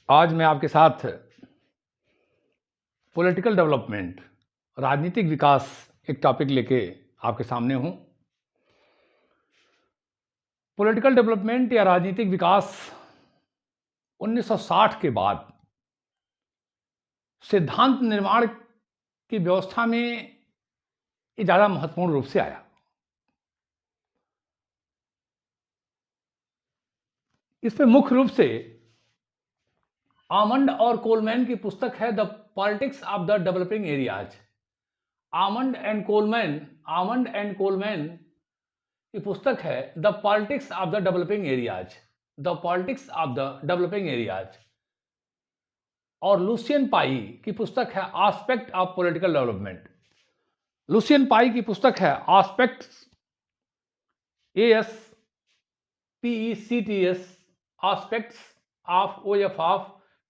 आज मैं आपके साथ पॉलिटिकल डेवलपमेंट, राजनीतिक विकास एक टॉपिक लेके आपके सामने हूं। पॉलिटिकल डेवलपमेंट या राजनीतिक विकास 1960 के बाद सिद्धांत निर्माण की व्यवस्था में ये ज़्यादा महत्वपूर्ण रूप से आया। इसमें मुख्य रूप से आमंड और कोलमैन की पुस्तक है the politics of the developing areas. Almond and Coleman की पुस्तक है the politics of the developing areas, the politics of the developing areas. और लुसियन पाई की पुस्तक है aspect of political development. Lucian Pye की पुस्तक है aspects, ASPECTS, aspects of OF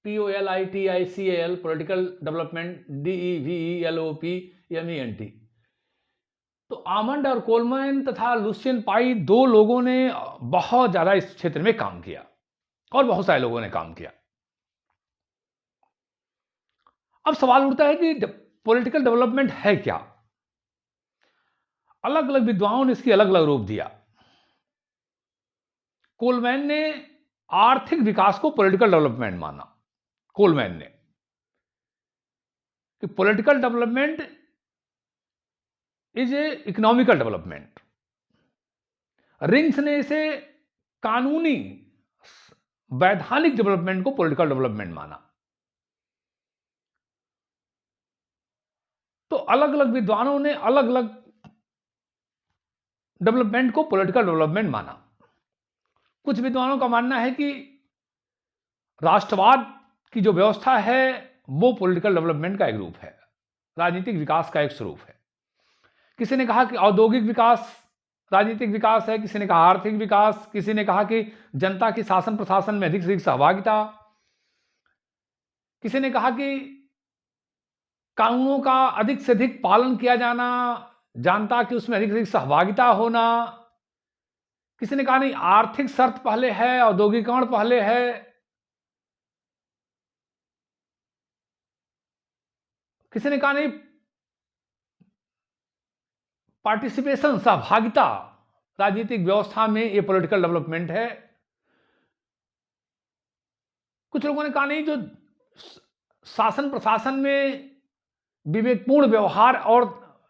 POLITICAL political development DEVELOPMENT। तो आमंड और कोलमैन तथा लुसियन पाई दो लोगों ने बहुत ज्यादा इस क्षेत्र में काम किया और बहुत सारे लोगों ने काम किया। अब सवाल उठता है कि पॉलिटिकल डेवलपमेंट है क्या? अलग अलग विद्वानों ने इसकी अलग अलग रूप दिया। कोलमैन ने आर्थिक विकास को पॉलिटिकल डेवलपमेंट माना। कोलमैन ने कि political development is a economical development. Rings ने इसे कानूनी वैधानिक डेवलपमेंट को पॉलिटिकल डेवलपमेंट माना। तो अलग अलग विद्वानों ने अलग अलग डेवलपमेंट को पॉलिटिकल डेवलपमेंट माना। कुछ विद्वानों का मानना है कि राष्ट्रवाद की जो व्यवस्था है वो पॉलिटिकल डेवलपमेंट का एक रूप है, राजनीतिक विकास का एक स्वरूप है। किसी ने कहा कि औद्योगिक विकास राजनीतिक विकास है, किसी ने कहा आर्थिक विकास, किसी ने कहा कि जनता की शासन प्रशासन में अधिक से अधिक सहभागिता, किसी ने कहा कि कानूनों का अधिक से अधिक पालन किया जाना, जनता की उसमें अधिक से अधिक सहभागिता होना। किसी ने कहा नहीं, आर्थिक शर्त पहले है, औद्योगिकरण पहले है। किसी ने कहा नहीं, पार्टिसिपेशन, सहभागिता राजनीतिक व्यवस्था में ये पॉलिटिकल डेवलपमेंट है। कुछ लोगों ने कहा नहीं, जो शासन प्रशासन में विवेकपूर्ण व्यवहार और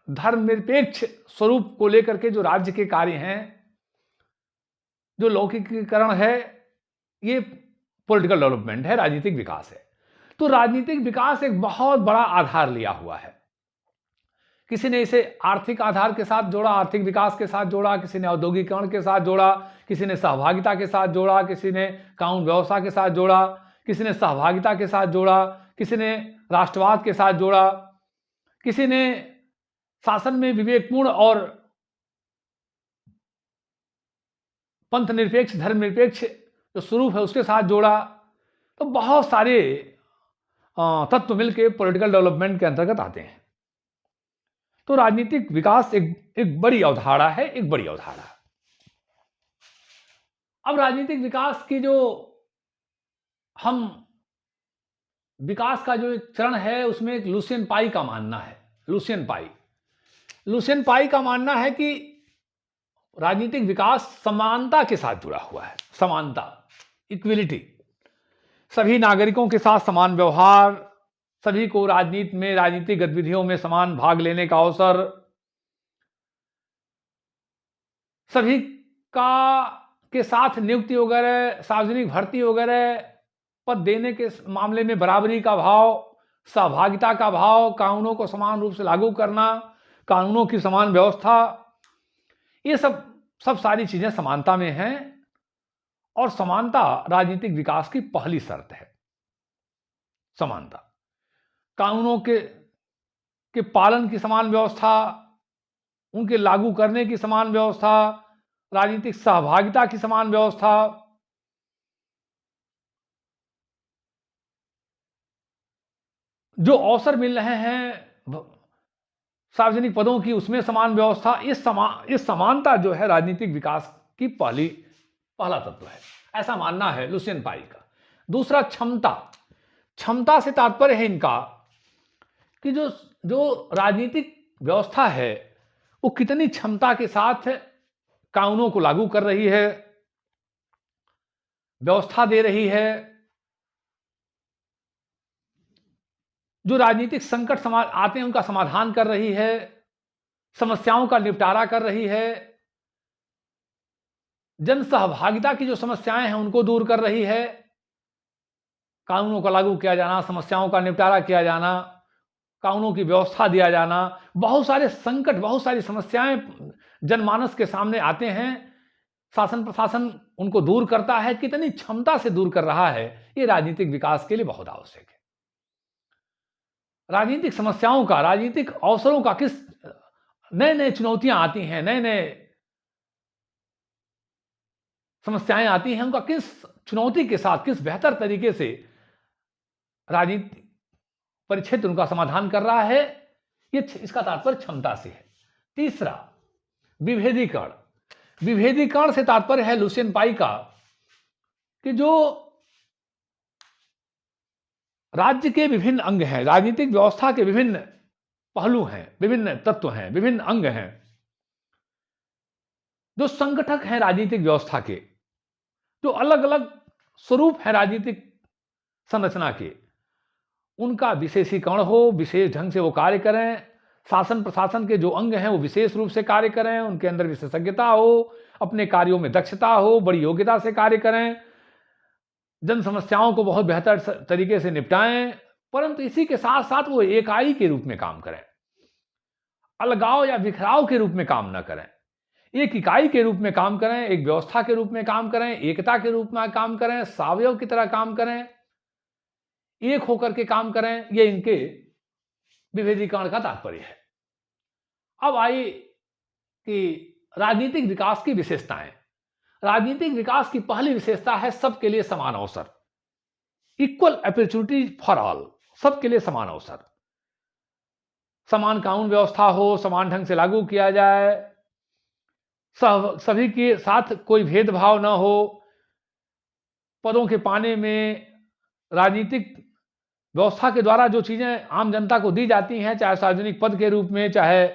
धर्मनिरपेक्ष स्वरूप को लेकर के जो राज्य के कार्य हैं, जो लौकिकीकरण है, ये पॉलिटिकल डेवलपमेंट है, राजनीतिक विकास है। तो राजनीतिक विकास एक बहुत बड़ा आधार लिया हुआ है। किसी ने इसे आर्थिक आधार के साथ जोड़ा, आर्थिक विकास के साथ जोड़ा, किसी ने औद्योगिकरण के साथ जोड़ा, किसी ने सहभागिता के साथ जोड़ा, किसी ने कानून व्यवस्था के साथ जोड़ा, किसी ने सहभागिता के साथ जोड़ा, किसी ने राष्ट्रवाद के साथ जोड़ा, किसी ने शासन में विवेकपूर्ण और पंथ निरपेक्ष, धर्मनिरपेक्ष जो स्वरूप है उसके साथ जोड़ा। तो बहुत सारे तत्व मिलकर पॉलिटिकल डेवलपमेंट के अंतर्गत आते हैं। तो राजनीतिक विकास एक बड़ी अवधारणा है, एक बड़ी अवधारणा। अब राजनीतिक विकास की जो हम विकास का जो एक चरण है उसमें एक लुसियन पाई का मानना है। लुसियन पाई का मानना है कि राजनीतिक विकास समानता के साथ जुड़ा हुआ है। समानता, इक्विलिटी, सभी नागरिकों के साथ समान व्यवहार, सभी को राजनीति में, राजनीतिक गतिविधियों में समान भाग लेने का अवसर, सभी का के साथ नियुक्ति वगैरह, सार्वजनिक भर्ती वगैरह पद देने के मामले में बराबरी का भाव, सहभागिता का भाव, कानूनों को समान रूप से लागू करना, कानूनों की समान व्यवस्था, ये सब सारी चीजें समानता में हैं। और समानता राजनीतिक विकास की पहली शर्त है। समानता, कानूनों के पालन की समान व्यवस्था, उनके लागू करने की समान व्यवस्था, राजनीतिक सहभागिता की समान व्यवस्था, जो अवसर मिल रहे हैं सार्वजनिक पदों की उसमें समान व्यवस्था। इस समानता जो है राजनीतिक विकास की पहला तत्व है, ऐसा मानना है लुसियन पाई का। दूसरा, क्षमता। क्षमता से तात्पर्य है इनका कि जो जो राजनीतिक व्यवस्था है वो कितनी क्षमता के साथ कानूनों को लागू कर रही है, व्यवस्था दे रही है, जो राजनीतिक संकट आते हैं उनका समाधान कर रही है, समस्याओं का निपटारा कर रही है, जन सहभागिता की जो समस्याएं हैं उनको दूर कर रही है, कानूनों का लागू किया जाना, समस्याओं का निपटारा किया जाना, कानूनों की व्यवस्था दिया जाना, बहुत सारे संकट, बहुत सारी समस्याएं जनमानस के सामने आते हैं, शासन प्रशासन उनको दूर करता है। कितनी क्षमता से दूर कर रहा है, ये राजनीतिक विकास के लिए बहुत आवश्यक है। राजनीतिक समस्याओं का, राजनीतिक अवसरों का, किस नए नए चुनौतियां आती हैं, नए नए समस्याएं आती हैं, उनका किस चुनौती के साथ, किस बेहतर तरीके से राजनीति परिक्षेत्र उनका समाधान कर रहा है, ये इसका तात्पर्य क्षमता से है। तीसरा, विभेदीकरण। विभेदीकरण से तात्पर्य है लुसियन पाई का कि जो राज्य के विभिन्न अंग हैं, राजनीतिक व्यवस्था के विभिन्न पहलू हैं, विभिन्न तत्व हैं, विभिन्न अंग हैं, जो संगठक हैं राजनीतिक व्यवस्था के, जो अलग अलग स्वरूप हैं राजनीतिक संरचना के, उनका विशेषीकरण हो, विशेष ढंग से वो कार्य करें। शासन प्रशासन के जो अंग हैं वो विशेष रूप से कार्य करें, उनके अंदर विशेषज्ञता हो, अपने कार्यों में दक्षता हो, बड़ी योग्यता से कार्य करें, जन समस्याओं को बहुत बेहतर तरीके से निपटाएं, परंतु इसी के साथ साथ वो इकाई के रूप में काम करें, अलगाव या बिखराव के रूप में काम न करें, एक इकाई के रूप में काम करें, एक व्यवस्था के रूप में काम करें, एकता के रूप में काम करें, सावयव की तरह काम करें, एक होकर के काम करें। ये इनके विभेदीकरण का तात्पर्य है। अब आइए कि राजनीतिक विकास की विशेषताएं। राजनीतिक विकास की पहली विशेषता है सबके लिए समान अवसर, इक्वल अपॉर्चुनिटी फॉर ऑल, सबके लिए समान अवसर, समान कानून व्यवस्था हो, समान ढंग से लागू किया जाए, सभी के साथ कोई भेदभाव न हो, पदों के पाने में राजनीतिक व्यवस्था के द्वारा जो चीजें आम जनता को दी जाती हैं, चाहे सार्वजनिक पद के रूप में, चाहे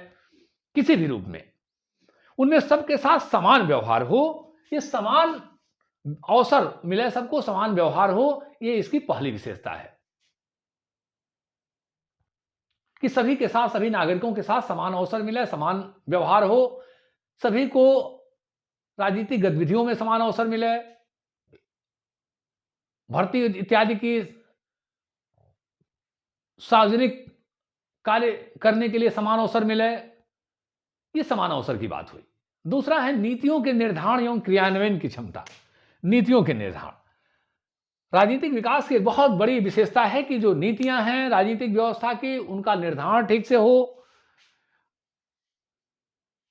किसी भी रूप में, उनमें सबके साथ समान व्यवहार हो, ये समान अवसर मिले, सबको समान व्यवहार हो, ये इसकी पहली विशेषता है कि सभी के साथ, सभी नागरिकों के साथ समान अवसर मिले, समान व्यवहार हो, सभी को राजनीतिक गतिविधियों में समान अवसर मिले, भर्ती इत्यादि की सार्वजनिक कार्य करने के लिए समान अवसर मिले, ये समान अवसर की बात हुई। दूसरा है नीतियों के निर्धारण एवं क्रियान्वयन की क्षमता। नीतियों के निर्धारण राजनीतिक विकास की एक बहुत बड़ी विशेषता है कि जो नीतियां हैं राजनीतिक व्यवस्था की, उनका निर्धारण ठीक से हो,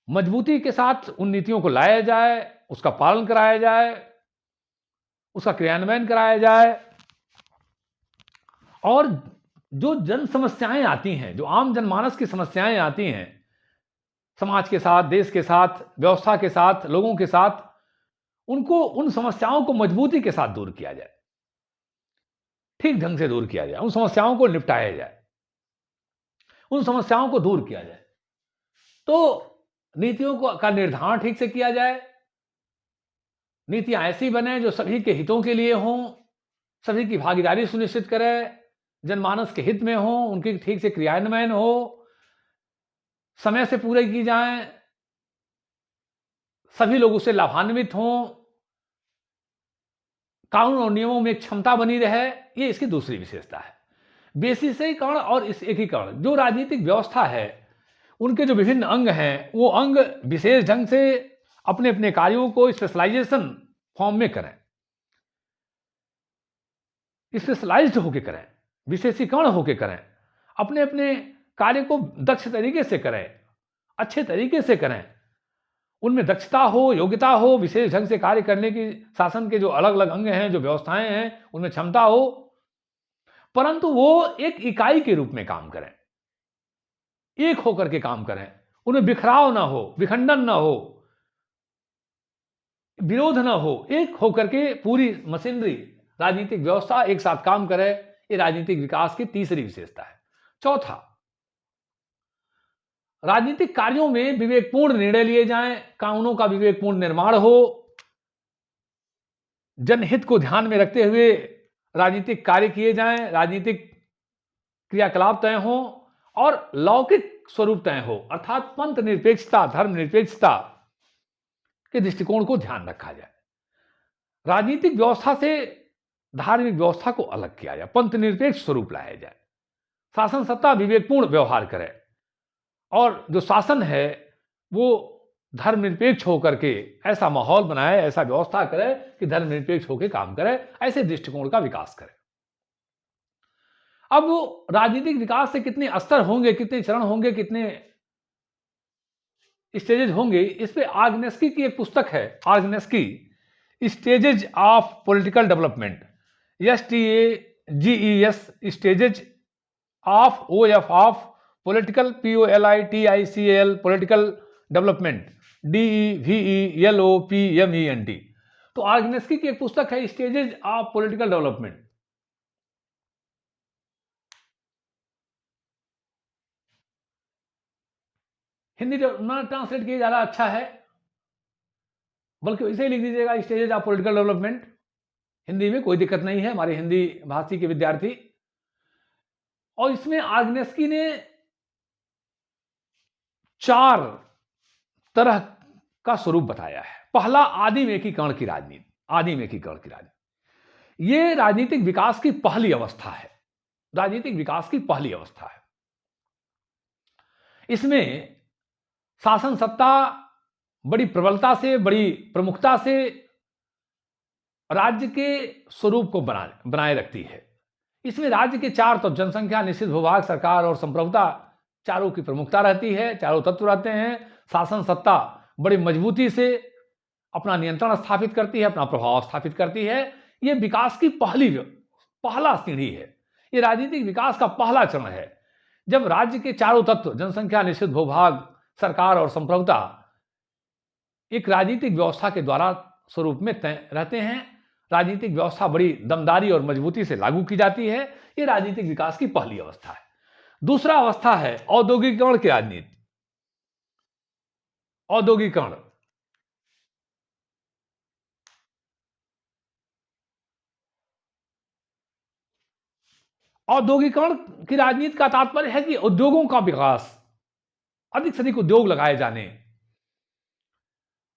मजबूती के साथ उन नीतियों को लाया जाए, उसका पालन कराया जाए, उसका क्रियान्वयन कराया जाए, और जो जन समस्याएं आती हैं, जो आम जनमानस की समस्याएं आती हैं, समाज के साथ, देश के साथ, व्यवस्था के साथ, लोगों के साथ, उनको, उन समस्याओं को मजबूती के साथ दूर किया जाए, ठीक ढंग से दूर किया जाए, उन समस्याओं को निपटाया जाए, उन समस्याओं को दूर किया जाए। तो नीतियों को का निर्धारण ठीक से किया जाए, नीतियां ऐसी बने जो सभी के हितों के लिए हों, सभी की भागीदारी सुनिश्चित करें, जनमानस के हित में हो, उनकी ठीक से क्रियान्वयन हो, समय से पूरे की जाएं, सभी लोग उससे लाभान्वित हों, कानून और नियमों में क्षमता बनी रहे, ये इसकी दूसरी विशेषता है। बेसिसीकरण और इस एकीकरण, जो राजनीतिक व्यवस्था है उनके जो विभिन्न अंग हैं, वो अंग विशेष ढंग से अपने अपने कार्यों को स्पेशलाइजेशन फॉर्म में करें, स्पेशलाइज्ड होकर करें, विशेषीकरण होकर करें, अपने अपने कार्य को दक्ष तरीके से करें, अच्छे तरीके से करें, उनमें दक्षता हो, योग्यता हो, विशेष ढंग से कार्य करने की शासन के जो अलग अलग अंग हैं, जो व्यवस्थाएं हैं, उनमें क्षमता हो, परंतु वो एक इकाई के रूप में काम करें, एक होकर के काम करें, उनमें बिखराव ना हो, विखंडन ना हो, विरोध ना हो, एक होकर के पूरी मशीनरी, राजनीतिक व्यवस्था एक साथ काम करे, ये राजनीतिक विकास की तीसरी विशेषता है। चौथा, राजनीतिक कार्यों में विवेकपूर्ण निर्णय लिए जाएं, कानूनों का विवेकपूर्ण निर्माण हो, जनहित को ध्यान में रखते हुए राजनीतिक कार्य किए जाएं, राजनीतिक क्रियाकलाप तय हों और लौकिक स्वरूप तय हो, अर्थात पंथ निरपेक्षता, धर्म निरपेक्षता के दृष्टिकोण को ध्यान रखा जाए। राजनीतिक व्यवस्था से धार्मिक व्यवस्था को अलग किया जाए, पंथ निरपेक्ष स्वरूप लाया जाए, शासन सत्ता विवेकपूर्ण व्यवहार करे और जो शासन है वो धर्मनिरपेक्ष होकर के ऐसा माहौल बनाए, ऐसा व्यवस्था करे कि धर्मनिरपेक्ष होकर काम करे, ऐसे दृष्टिकोण का विकास करे। अब वो राजनीतिक विकास से कितने स्तर होंगे, कितने चरण होंगे, कितने स्टेजेज होंगे, इस पे आग्नेस्की की एक पुस्तक है, Organski stages of political development, STAGES stages of of political POLITICAL political development DEVELOPMENT। तो आग्नेस्की की एक पुस्तक है stages of political development. Hindi में ट्रांसलेट किया ज्यादा अच्छा है, बल्कि वैसे ही लिख दीजिएगा stages of political development, Hindi में कोई दिक्कत नहीं है हमारे हिंदी भाषी के विद्यार्थी। और इसमें आग्नेस्की ने 4 तरह का स्वरूप बताया है। पहला, आदिम एकीकरण की राजनीति, आदिम एकीकरण की राजनीति, ये राजनीतिक विकास की पहली अवस्था है, राजनीतिक विकास की पहली अवस्था है। इसमें शासन सत्ता बड़ी प्रबलता से, बड़ी प्रमुखता से राज्य के स्वरूप को बनाए रखती है। इसमें राज्य के 4 तत्व, जनसंख्या, निश्चित भूभाग, सरकार और संप्रभुता, चारों की प्रमुखता रहती है, चारों तत्व रहते हैं। शासन सत्ता बड़ी मजबूती से अपना नियंत्रण स्थापित करती है, अपना प्रभाव स्थापित करती है। ये विकास की पहला सीढ़ी है, ये राजनीतिक विकास का पहला चरण है। जब राज्य के चारों तत्व, जनसंख्या, निश्चित भूभाग, सरकार और संप्रभुता एक राजनीतिक व्यवस्था के द्वारा स्वरूप में तय रहते हैं, राजनीतिक व्यवस्था बड़ी दमदारी और मजबूती से लागू की जाती है, ये राजनीतिक विकास की पहली अवस्था है। दूसरा अवस्था है औद्योगिकीकरण की राजनीति। औद्योगिकीकरण, औद्योगिकीकरण की राजनीति का तात्पर्य है कि उद्योगों का विकास, अधिक से अधिक उद्योग लगाए जाने,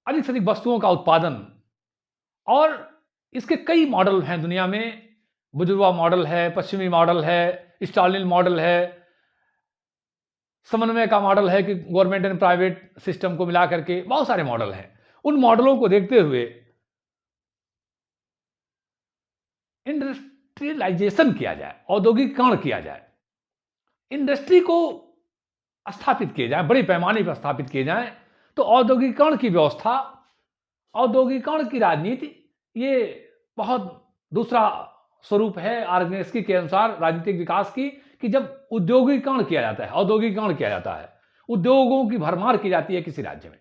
अधिक से अधिक वस्तुओं का उत्पादन। और इसके कई मॉडल हैं दुनिया में, बुजुर्वा मॉडल है, पश्चिमी मॉडल है, स्टालिन मॉडल है, समन्वय का मॉडल है कि गवर्नमेंट एंड प्राइवेट सिस्टम को मिला करके बहुत सारे मॉडल हैं। उन मॉडलों को देखते हुए इंडस्ट्रियलाइजेशन किया जाए, औद्योगिकीकरण किया जाए, इंडस्ट्री को स्थापित किए जाए, बड़े पैमाने पर स्थापित किए जाए। तो औद्योगिकीकरण की व्यवस्था, औद्योगिकीकरण की राजनीति, ये बहुत दूसरा स्वरूप है आग्नेस्की के अनुसार राजनीतिक विकास की, कि जब उद्योगिकीकरण किया जाता है, औद्योगिकीकरण किया जाता है, उद्योगों की भरमार की जाती है किसी राज्य में,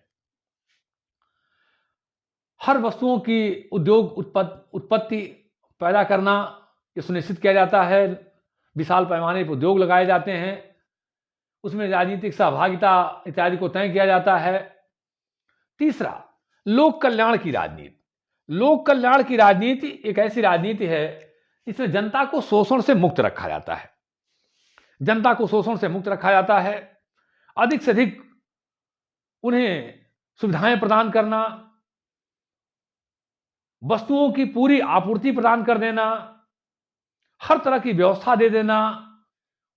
हर वस्तुओं की उद्योग उत्पत्ति पैदा करना ये सुनिश्चित किया जाता है, विशाल पैमाने पर उद्योग लगाए जाते हैं, उसमें राजनीतिक सहभागिता इत्यादि को तय किया जाता है। तीसरा, लोक कल्याण की राजनीति। लोक कल्याण की राजनीति एक ऐसी राजनीति है जिसमें जनता को शोषण से मुक्त रखा जाता है, जनता को शोषण से मुक्त रखा जाता है, अधिक से अधिक उन्हें सुविधाएं प्रदान करना, वस्तुओं की पूरी आपूर्ति प्रदान कर देना, हर तरह की व्यवस्था दे देना,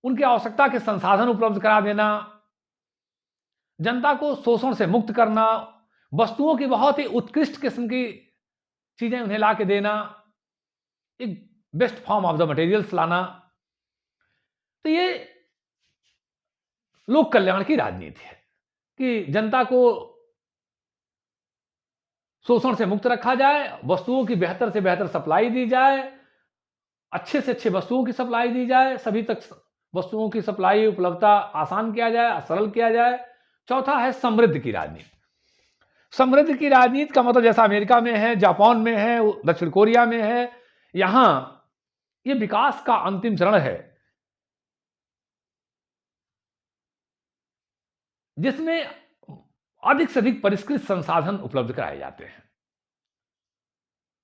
उनकी आवश्यकता के संसाधन उपलब्ध करा देना, जनता को शोषण से मुक्त करना, वस्तुओं की बहुत ही उत्कृष्ट किस्म की चीजें उन्हें ला के देना, एक best form of the materials लाना। तो ये लोक कल्याण की राजनीति है कि जनता को शोषण से मुक्त रखा जाए, वस्तुओं की बेहतर से बेहतर सप्लाई दी जाए, अच्छे से अच्छे वस्तुओं की सप्लाई दी जाए, सभी तक वस्तुओं की सप्लाई उपलब्धता आसान किया जाए, सरल किया जाए। चौथा है समृद्धि की राजनीति। समृद्धि की राजनीति का मतलब जैसा अमेरिका में है, जापान में है, दक्षिण कोरिया में है, यहां ये विकास का अंतिम चरण है, जिसमें अधिक से अधिक परिष्कृत संसाधन उपलब्ध कराए जाते हैं।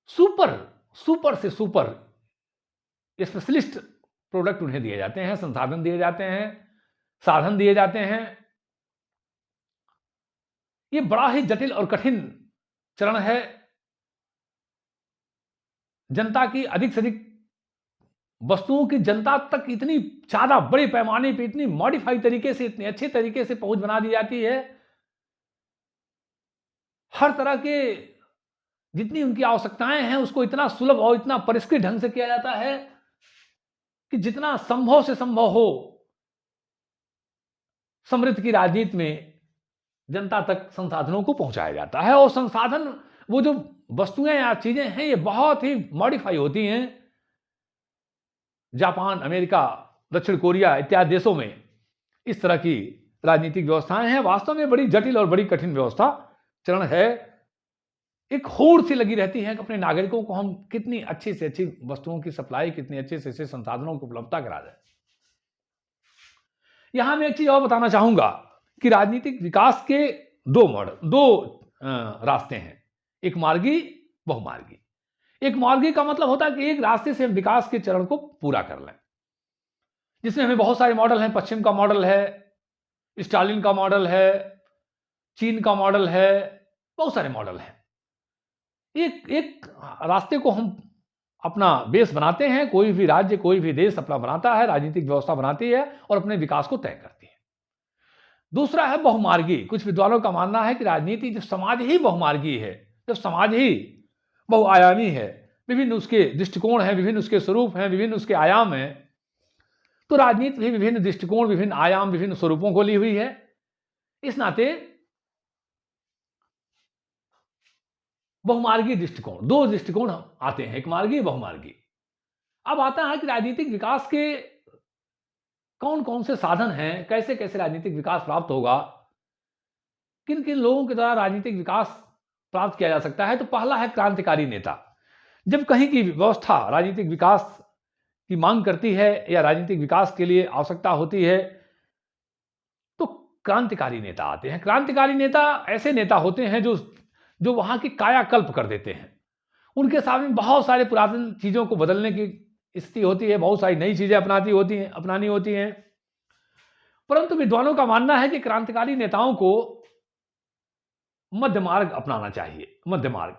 सुपर सुपर से सुपर स्पेशलिस्ट प्रोडक्ट उन्हें दिए जाते हैं, संसाधन दिए जाते हैं, साधन दिए जाते हैं। ये बड़ा ही जटिल और कठिन चरण है। जनता की अधिक से अधिक वस्तुओं की जनता तक इतनी ज्यादा बड़े पैमाने पे, इतनी मॉडिफाई तरीके से, इतने अच्छे तरीके से पहुंच बना दी जाती है। हर तरह के जितनी उनकी आवश्यकताएं हैं उसको इतना सुलभ और इतना परिष्कृत ढंग से किया जाता है कि जितना संभव से संभव हो समृद्ध की राजनीति में जनता तक संसाधनों को पहुंचाया जाता है। और संसाधन, वो जो वस्तुएं या चीजें हैं, ये बहुत ही मॉडिफाई होती हैं। जापान, अमेरिका, दक्षिण कोरिया इत्यादि देशों में इस तरह की राजनीतिक व्यवस्थाएं हैं। वास्तव में बड़ी जटिल और बड़ी कठिन व्यवस्था चरण है। एक होड़ सी लगी रहती है कि अपने नागरिकों को हम कितनी अच्छी से अच्छी वस्तुओं की सप्लाई, कितनी अच्छे से अच्छे संसाधनों की उपलब्धता करा दें। यहां मैं एक चीज और बताना चाहूंगा कि राजनीतिक विकास के दो रास्ते हैं, एक मार्गी, बहुमार्गी। एक मार्गी का मतलब होता है कि एक रास्ते से हम विकास के चरण को पूरा कर लें, जिसमें हमें बहुत सारे मॉडल हैं। पश्चिम का मॉडल है, स्टालिन का मॉडल है, चीन का मॉडल है, बहुत सारे मॉडल हैं। एक रास्ते को हम अपना बेस बनाते हैं। कोई भी राज्य, कोई भी देश अपना बनाता है, राजनीतिक व्यवस्था बनाती है और अपने विकास को तय करती है। दूसरा है बहुमार्गी। कुछ विद्वानों का मानना है कि राजनीति, जब समाज ही बहुमार्गी है, जब समाज ही बहुआयामी है, विभिन्न उसके दृष्टिकोण हैं, विभिन्न उसके स्वरूप हैं, विभिन्न उसके आयाम हैं, तो राजनीति भी विभिन्न दृष्टिकोण, विभिन्न आयाम, विभिन्न स्वरूपों को ली हुई है। इस नाते बहुमार्गी दृष्टिकोण, दो दृष्टिकोण आते हैं, एक मार्गी, बहुमार्गी। अब आता है कि राजनीतिक विकास के कौन कौन से साधन हैं, कैसे कैसे राजनीतिक विकास प्राप्त होगा, किन किन लोगों के द्वारा राजनीतिक विकास प्राप्त किया जा सकता है। तो पहला है क्रांतिकारी नेता। जब कहीं की व्यवस्था राजनीतिक विकास की मांग करती है या राजनीतिक विकास के लिए आवश्यकता होती है, तो क्रांतिकारी नेता आते हैं। क्रांतिकारी नेता ऐसे नेता होते हैं जो वहां की कायाकल्प कर देते हैं। उनके सामने बहुत सारे पुरातन चीजों को बदलने की स्थिति होती है, बहुत सारी नई चीजें अपनानी होती हैं। परंतु विद्वानों का मानना है कि क्रांतिकारी नेताओं को मध्य मार्ग अपनाना चाहिए। मध्य मार्ग,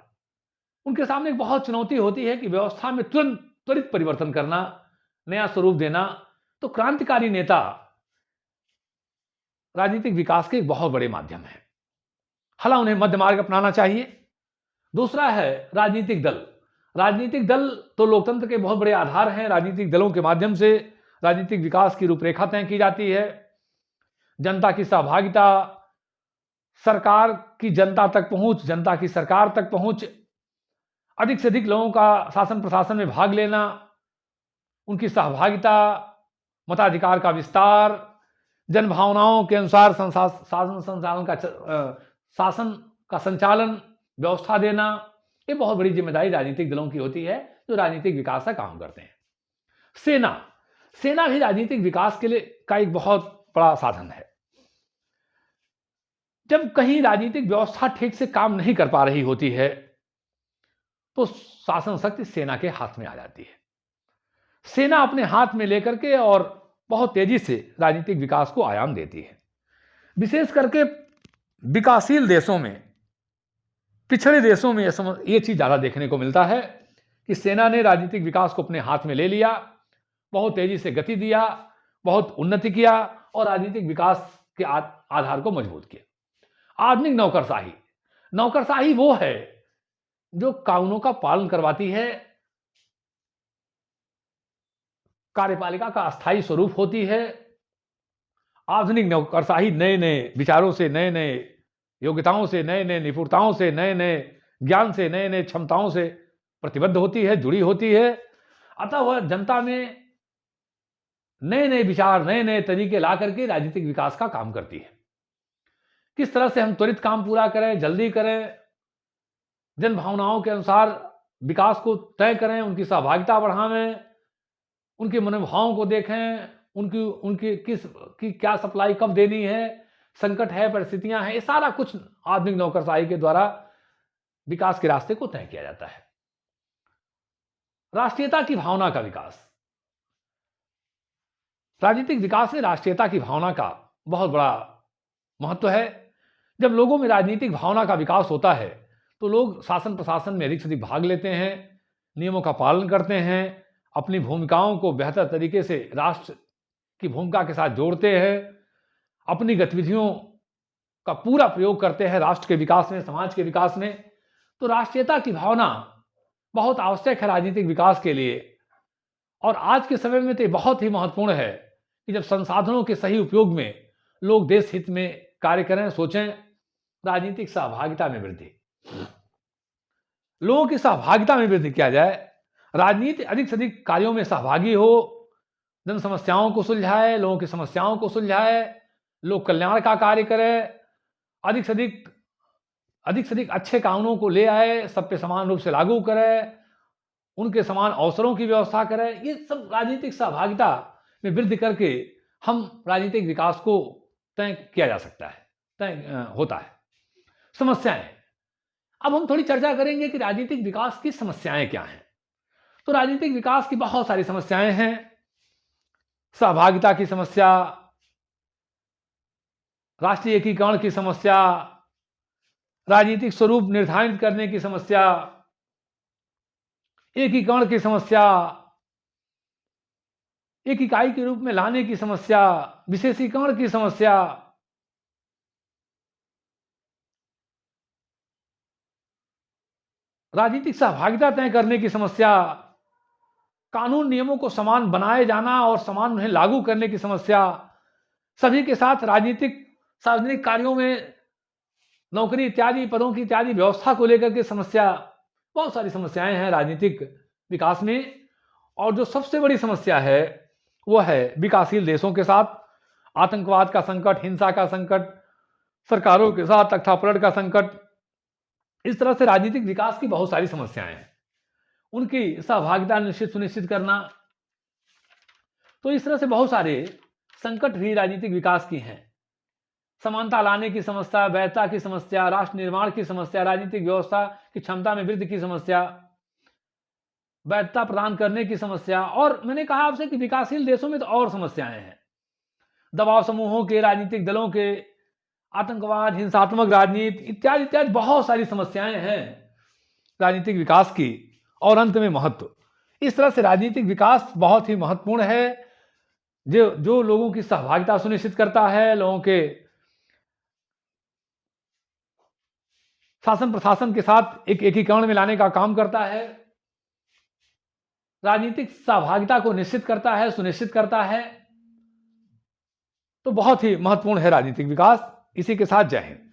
उनके सामने एक बहुत चुनौती होती है कि व्यवस्था में तुरंत त्वरित परिवर्तन करना, नया स्वरूप देना। तो क्रांतिकारी नेता राजनीतिक विकास के एक बहुत बड़े माध्यम है। हालांकि उन्हें मध्य मार्ग अपनाना चाहिए। दूसरा है राजनीतिक दल। राजनीतिक दल तो लोकतंत्र के बहुत बड़े आधार हैं। राजनीतिक दलों के माध्यम से राजनीतिक विकास की रूपरेखा तय की जाती है। जनता की सहभागिता, सरकार की जनता तक पहुंच, जनता की सरकार तक पहुंच, अधिक से अधिक लोगों का शासन प्रशासन में भाग लेना, उनकी सहभागिता, मताधिकार का विस्तार, जन भावनाओं के अनुसार शासन का संचालन, व्यवस्था देना, ये बहुत बड़ी जिम्मेदारी राजनीतिक दलों की होती है, जो राजनीतिक विकास का काम करते हैं। सेना भी राजनीतिक विकास के लिए का एक बहुत बड़ा साधन है। जब कहीं राजनीतिक व्यवस्था ठीक से काम नहीं कर पा रही होती है, तो शासन शक्ति सेना के हाथ में आ जाती है। सेना अपने हाथ में लेकर के और बहुत तेजी से राजनीतिक विकास को आयाम देती है। विशेष करके विकासशील देशों में, पिछड़े देशों में ये चीज ज्यादा देखने को मिलता है कि सेना ने राजनीतिक विकास को अपने हाथ में ले लिया, बहुत तेजी से गति दिया, बहुत उन्नति किया और राजनीतिक विकास के आधार को मजबूत किया। आधुनिक नौकरशाही वो है जो कानूनों का पालन करवाती है, कार्यपालिका का अस्थायी स्वरूप होती है। आधुनिक नौकरशाही नए नए विचारों से, नए नए योग्यताओं से, नए नए निपुणताओं से, नए नए ज्ञान से, नए नए क्षमताओं से प्रतिबद्ध होती है, जुड़ी होती है। अतः वह जनता में नए नए विचार, नए नए तरीके ला करके राजनीतिक विकास का काम करती है। किस तरह से हम त्वरित काम पूरा करें, जल्दी करें, जन भावनाओं के अनुसार विकास को तय करें, उनकी सहभागिता बढ़ावें, उनके मनोभावों को देखें, उनकी उनकी किस की क्या सप्लाई कब देनी है, संकट है, परिस्थितियां हैं, ये सारा कुछ आधुनिक नौकरशाही के द्वारा विकास के रास्ते को तय किया जाता है। राष्ट्रीयता की भावना का विकास। राजनीतिक विकास में राष्ट्रीयता की भावना का बहुत बड़ा महत्व है। जब लोगों में राजनीतिक भावना का विकास होता है तो लोग शासन प्रशासन में अधिक से अधिक भाग लेते हैं, नियमों का पालन करते हैं, अपनी भूमिकाओं को बेहतर तरीके से राष्ट्र की भूमिका के साथ जोड़ते हैं, अपनी गतिविधियों का पूरा प्रयोग करते हैं राष्ट्र के विकास में, समाज के विकास में। तो राष्ट्रीयता की भावना बहुत आवश्यक है राजनीतिक विकास के लिए। और आज के समय में तो ये बहुत ही महत्वपूर्ण है कि जब संसाधनों के सही उपयोग में लोग देश हित में कार्य करें, सोचें। राजनीतिक सहभागिता में वृद्धि, लोगों की सहभागिता में वृद्धि किया जाए, राजनीति अधिक से अधिक कार्यों में सहभागी हो, जन समस्याओं को सुलझाए, लोगों की समस्याओं को सुलझाए, लोक कल्याण का कार्य करे, अधिक से अधिक अच्छे कानूनों को ले आए, सब पे समान रूप से लागू करे, उनके समान अवसरों की व्यवस्था करे। ये सब राजनीतिक सहभागिता में वृद्धि करके हम राजनीतिक विकास को तय किया जा सकता है, तय होता है। समस्याएं, अब हम थोड़ी चर्चा करेंगे कि राजनीतिक विकास की समस्याएं क्या हैं। तो राजनीतिक विकास की बहुत सारी समस्याएं हैं। सहभागिता की समस्या, राष्ट्रीय एकीकरण की समस्या, राजनीतिक स्वरूप निर्धारित करने की समस्या, एकीकरण की समस्या, एक इकाई के रूप में लाने की समस्या, विशेषीकरण की समस्या, राजनीतिक सहभागिता तय करने की समस्या, कानून नियमों को समान बनाए जाना और समान उन्हें लागू करने की समस्या, सभी के साथ राजनीतिक सार्वजनिक कार्यों में नौकरी इत्यादि पदों की इत्यादि व्यवस्था को लेकर के समस्या। बहुत सारी समस्याएं हैं राजनीतिक विकास में। और जो सबसे बड़ी समस्या है वो है विकासशील देशों के साथ आतंकवाद का संकट, हिंसा का संकट, सरकारों के साथ तख्तापलट का संकट। इस तरह से राजनीतिक विकास की बहुत सारी समस्याएं हैं, उनकी सहभागिता सुनिश्चित करना। तो इस तरह से बहुत सारे संकट भी राजनीतिक विकास की हैं। समानता लाने की समस्या, वैधता की समस्या, राष्ट्र निर्माण की समस्या, राजनीतिक व्यवस्था की क्षमता में वृद्धि की समस्या, वैधता प्रदान करने की समस्या। और मैंने कहा आपसे कि विकासशील देशों में तो और समस्याएं हैं, दबाव समूहों के, राजनीतिक दलों के, आतंकवाद, हिंसात्मक राजनीति इत्यादि इत्यादि बहुत सारी समस्याएं हैं राजनीतिक विकास की। और अंत में महत्व। इस तरह से राजनीतिक विकास बहुत ही महत्वपूर्ण है, जो लोगों की सहभागिता सुनिश्चित करता है, लोगों के शासन प्रशासन के साथ एक एकीकरण में लाने का काम करता है, राजनीतिक सहभागिता को निश्चित करता है, सुनिश्चित करता है। तो बहुत ही महत्वपूर्ण है राजनीतिक विकास। इसी के साथ जय हिंद।